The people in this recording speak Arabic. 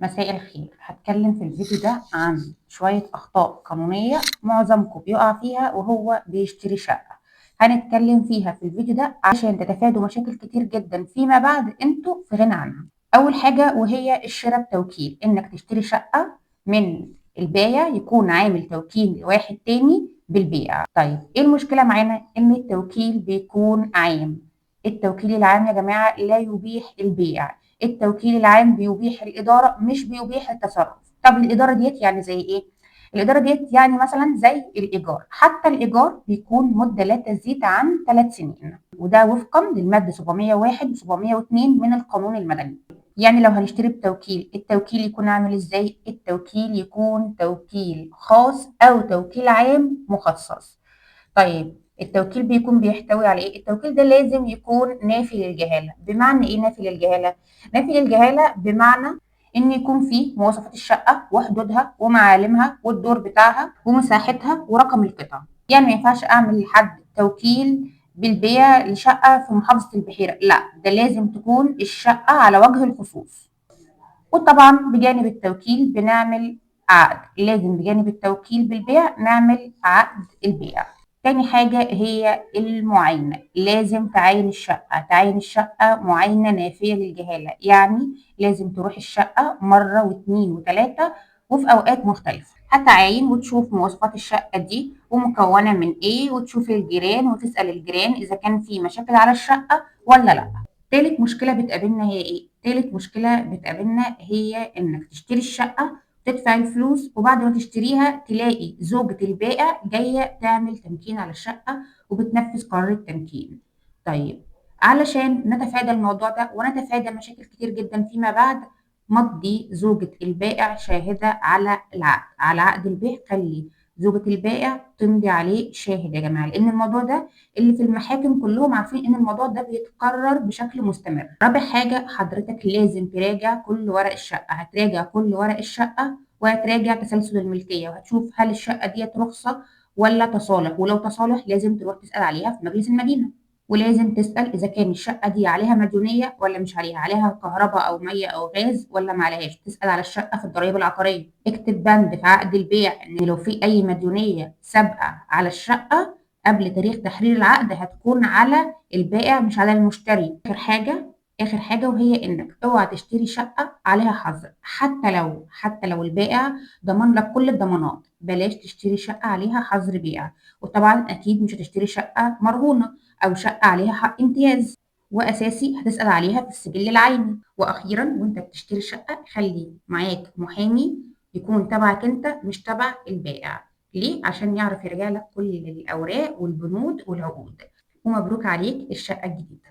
مساء الخير. هتكلم في الفيديو ده عن شوية أخطاء قانونية معظمكم بيقع فيها وهو بيشتري شقة. هنتكلم فيها في الفيديو ده عشان تتفادوا مشاكل كتير جدا فيما بعد انتوا في غنى عنها. أول حاجة وهي الشراء بتوكيل، إنك تشتري شقة من البايع يكون عامل توكيل لواحد تاني بالبيع. طيب إيه المشكلة معانا؟ إن التوكيل بيكون عام. التوكيل العام يا جماعة لا يبيح البيع. التوكيل العام بيبيح الإدارة مش بيبيح التصرف. طب الإدارة ديت يعني زي إيه؟ الإدارة ديت يعني مثلا زي الإيجار، حتى الإيجار بيكون مدة لا تزيد عن 3 سنين، وده وفقا للمادة 701 و 702 من القانون المدني. يعني لو هنشتري بتوكيل، التوكيل يكون عامل إزاي؟ التوكيل يكون توكيل خاص أو توكيل عام مخصص. طيب التوكيل بيكون بيحتوي على ايه؟ التوكيل ده لازم يكون نافي للجهالة. بمعنى ايه نافي للجهالة؟ نافي للجهالة بمعنى ان يكون فيه مواصفات الشقة وحدودها ومعالمها والدور بتاعها ومساحتها ورقم القطع. يعني ما ينفعش اعمل لحد توكيل بالبيع لشقة في محافظة البحيرة، لا، ده لازم تكون الشقة على وجه الخصوص. وطبعا بجانب التوكيل بنعمل عقد، لازم بجانب التوكيل بالبيع نعمل عقد البيع. تاني حاجة هي المعاينة، لازم تعاين الشقة معاينة نافية للجهالة. يعني لازم تروح الشقة مرة واتنين وتلاتة وفي أوقات مختلفة، هتعاين وتشوف مواصفات الشقة دي ومكونة من إيه، وتشوف الجيران وتسأل الجيران إذا كان في مشاكل على الشقة ولا لأ. تالت مشكلة بتقابلنا هي إيه؟ تالت مشكلة بتقابلنا هي إنك تشتري الشقة، تدفع الفلوس، وبعد ما تشتريها تلاقي زوجة البائع جاية تعمل تمكين على الشقة وبتنفذ قرار التمكين. طيب علشان نتفادى الموضوع ده ونتفادى مشاكل كتير جدا فيما بعد، مضي زوجة البائع شاهدة على العقد، على عقد البيع. خلي زوجة البائع تمضي عليه شاهد يا جماعة، لأن الموضوع ده اللي في المحاكم كلهم عارفين ان الموضوع ده بيتكرر بشكل مستمر. رابع حاجة، حضرتك لازم تراجع كل ورق الشقة، هتراجع كل ورق الشقة وهتراجع تسلسل الملكية، وهتشوف هل الشقة ديت رخصة ولا تصالح، ولو تصالح لازم تروح تسأل عليها في مجلس المدينة. ولازم تسأل إذا كان الشقة دي عليها مديونية ولا مش عليها، عليها كهرباء أو مية أو غاز ولا ما عليهاش. تسأل على الشقة في الضريبة العقارية. اكتب بند في عقد البيع إن لو في أي مديونية سابقة على الشقة قبل تاريخ تحرير العقد هتكون على البائع مش على المشتري. اخر حاجه وهي انك اوعى تشتري شقه عليها حظر، حتى لو البائع ضمن لك كل الضمانات، بلاش تشتري شقه عليها حظر بيع. وطبعا اكيد مش هتشتري شقه مرهونه او شقه عليها حق امتياز، واساسي هتسال عليها في السجل العيني. واخيرا وانت بتشتري شقه خلي معاك محامي يكون تبعك انت مش تبع البائع. ليه؟ عشان يعرف يرجع لك كل الأوراق والبنود والعقود. ومبروك عليك الشقة الجديدة.